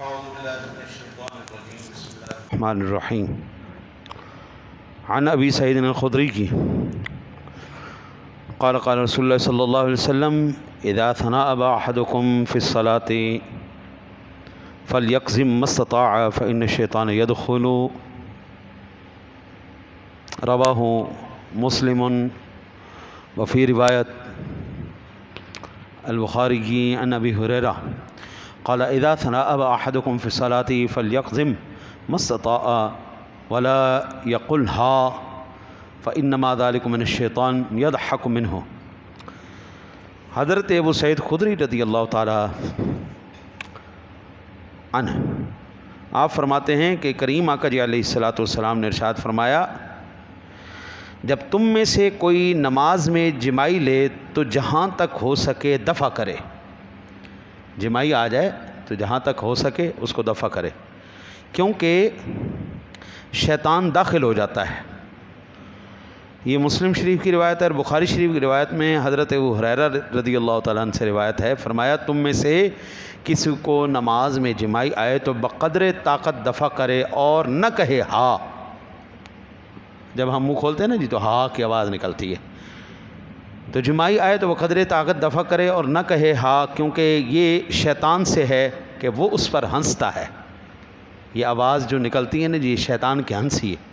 أعوذ بالله من الشيطان الرجيم بسم الله الرحمن الرحیم عن ابی سعید الخدری قال قال رسول اللہ صلی اللہ علیہ وسلم اذا ثناء احدكم في الصلاة فليقزم ما استطاع فإن الشيطان يدخل رواه مسلم وفي روایت البخاری عن ابی ہریرہ قال اذا ثناء احدكم في الصلاة فليقزم ما استطاع ولا يقل ها فإنما ذلك من الشیطان يضحك منه۔ حضرت ابو سعید خدری رضی اللہ تعالی عنہ آپ فرماتے ہیں کہ کریم آقا جی علیہ الصلوۃ والسلام نے ارشاد فرمایا، جب تم میں سے کوئی نماز میں جمائی لے تو جہاں تک ہو سکے دفع کرے، جمائی آ جائے تو جہاں تک ہو سکے اس کو دفع کرے، کیونکہ شیطان داخل ہو جاتا ہے۔ یہ مسلم شریف کی روایت ہے اور بخاری شریف کی روایت میں حضرت ابو ہریرہ رضی اللہ تعالیٰ عنہ سے روایت ہے، فرمایا تم میں سے کسی کو نماز میں جمائی آئے تو بقدر طاقت دفع کرے اور نہ کہے ہا۔ جب ہم منہ کھولتے ہیں نا جی تو ہا کی آواز نکلتی ہے، تو جمائی آئے تو وہ قدر طاقت دفع کرے اور نہ کہے ہا، کیونکہ یہ شیطان سے ہے کہ وہ اس پر ہنستا ہے۔ یہ آواز جو نکلتی ہے نا جی شیطان کی ہنسی ہے۔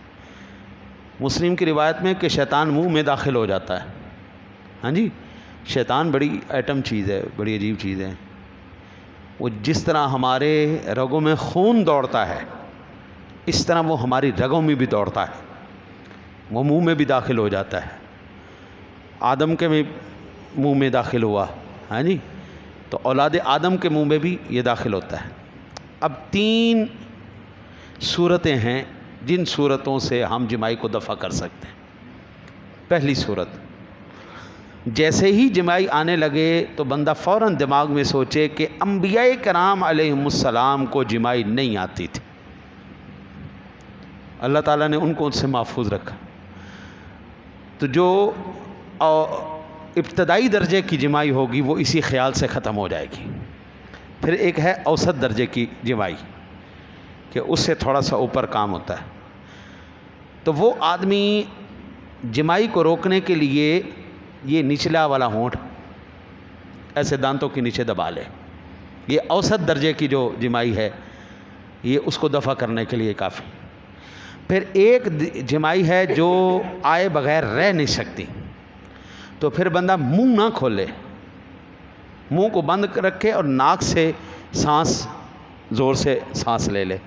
مسلم کی روایت میں کہ شیطان منہ میں داخل ہو جاتا ہے۔ ہاں جی، شیطان بڑی ایٹم چیز ہے، بڑی عجیب چیز ہے۔ وہ جس طرح ہمارے رگوں میں خون دوڑتا ہے اس طرح وہ ہماری رگوں میں بھی دوڑتا ہے، وہ منہ میں بھی داخل ہو جاتا ہے۔ آدم کے منہ میں داخل ہوا، ہاں جی، تو اولاد آدم کے منہ میں بھی یہ داخل ہوتا ہے۔ اب 3 صورتیں ہیں جن صورتوں سے ہم جمائی کو دفع کر سکتے ہیں۔ پہلی صورت، جیسے ہی جمائی آنے لگے تو بندہ فوراً دماغ میں سوچے کہ انبیاء کرام علیہم السلام کو جمائی نہیں آتی تھی، اللہ تعالیٰ نے ان کو ان سے محفوظ رکھا، تو جو ابتدائی درجے کی جمائی ہوگی وہ اسی خیال سے ختم ہو جائے گی۔ پھر ایک ہے اوسط درجے کی جمائی کہ اس سے تھوڑا سا اوپر کام ہوتا ہے، تو وہ آدمی جمائی کو روکنے کے لیے یہ نچلا والا ہونٹ ایسے دانتوں کے نیچے دبا لے۔ یہ اوسط درجے کی جو جمائی ہے یہ اس کو دفع کرنے کے لیے کافی۔ پھر ایک جمائی ہے جو آئے بغیر رہ نہیں سکتی، تو پھر بندہ منہ نہ کھولے، منہ کو بند رکھے اور ناک سے سانس زور سے سانس لے لے۔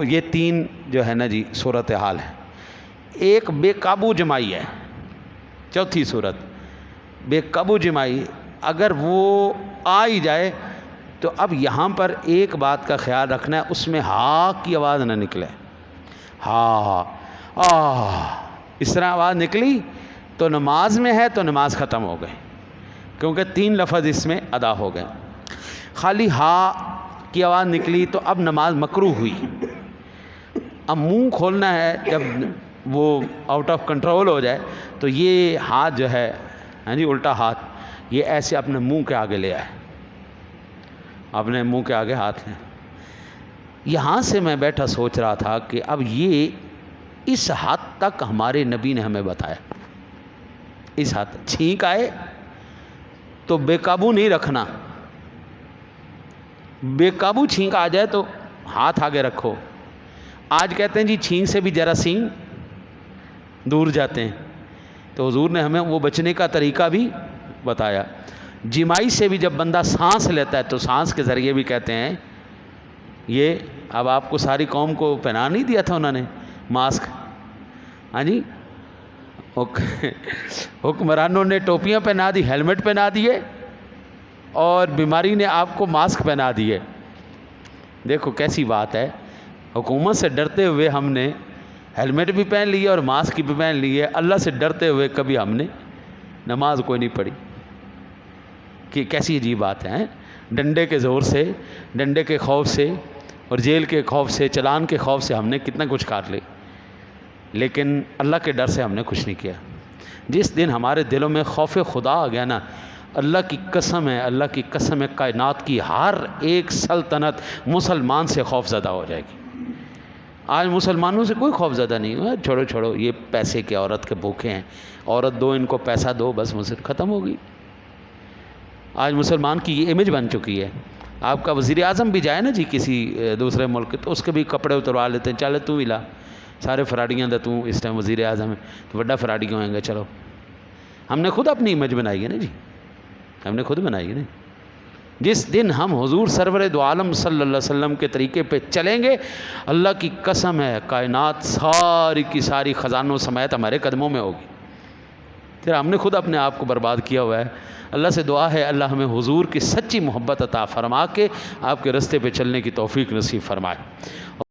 یہ 3 جو ہے نا جی صورتحال ہے۔ ایک بے قابو جمائی ہے، چوتھی صورت بے قابو جمائی، اگر وہ آ ہی جائے تو اب یہاں پر ایک بات کا خیال رکھنا ہے، اس میں ہا کی آواز نہ نکلے۔ ہا اس طرح آواز نکلی تو نماز میں ہے تو نماز ختم ہو گئی، کیونکہ 3 لفظ اس میں ادا ہو گئے۔ خالی ہا کی آواز نکلی تو اب نماز مکروہ ہوئی۔ اب منہ کھولنا ہے، جب وہ آؤٹ آف کنٹرول ہو جائے تو یہ ہاتھ جو ہے، ہاں جی، الٹا ہاتھ یہ ایسے اپنے منہ کے آگے لے آئے، اپنے منہ کے آگے ہاتھ لیں۔ یہاں سے میں بیٹھا سوچ رہا تھا کہ اب یہ اس حد تک ہمارے نبی نے ہمیں بتایا، اس حد چھینک آئے تو بے قابو نہیں رکھنا، بے قابو چھینک آ جائے تو ہاتھ آگے رکھو۔ آج کہتے ہیں جی چھینک سے بھی جراثیم دور جاتے ہیں، تو حضور نے ہمیں وہ بچنے کا طریقہ بھی بتایا۔ جمائی سے بھی جب بندہ سانس لیتا ہے تو سانس کے ذریعے بھی کہتے ہیں، یہ اب آپ کو ساری قوم کو پہنا نہیں دیا تھا انہوں نے ماسک، ہاں جی، حکمرانوں نے ٹوپیاں پہنا دی، ہیلمٹ پہنا دیے، اور بیماری نے آپ کو ماسک پہنا دیے۔ دیکھو کیسی بات ہے، حکومت سے ڈرتے ہوئے ہم نے ہیلمٹ بھی پہن لیے اور ماسک بھی پہن لیے، اللہ سے ڈرتے ہوئے کبھی ہم نے نماز کوئی نہیں پڑھی۔ کہ کیسی عجیب بات ہے، ڈنڈے کے زور سے، ڈنڈے کے خوف سے اور جیل کے خوف سے، چلان کے خوف سے ہم نے کتنا کچھ کر لے، لیکن اللہ کے ڈر سے ہم نے کچھ نہیں کیا۔ جس دن ہمارے دلوں میں خوف خدا آ گیا نا، اللہ کی قسم ہے، اللہ کی قسم ہے، کائنات کی ہر ایک سلطنت مسلمان سے خوف زدہ ہو جائے گی۔ آج مسلمانوں سے کوئی خوف زدہ نہیں ہے، چھوڑو چھوڑو، یہ پیسے کے عورت کے بھوکے ہیں، عورت دو، ان کو پیسہ دو، بس مصیبت ختم ہو گئی۔ آج مسلمان کی یہ امیج بن چکی ہے۔ آپ کا وزیر اعظم بھی جائے نا جی کسی دوسرے ملک، تو اس کے بھی کپڑے اتروا لیتے ہیں، چلے تو ہی لا، سارے فراڈیاں دا تو اس ٹائم وزیر اعظم ہے، تو بڑا فراڈی ہوئیں گے، چلو۔ ہم نے خود اپنی امیج بنائی ہے نا جی، ہم نے خود بنائی ہے نا۔ جس دن ہم حضور سرور دو عالم صلی اللہ علیہ وسلم کے طریقے پہ چلیں گے، اللہ کی قسم ہے کائنات ساری کی ساری خزانوں سمیت ہمارے قدموں میں ہوگی۔ پھر ہم نے خود اپنے آپ کو برباد کیا ہوا ہے۔ اللہ سے دعا ہے اللہ ہمیں حضور کی سچی محبت عطا فرما کے آپ کے رستے پہ چلنے کی توفیق نصیب فرمائے۔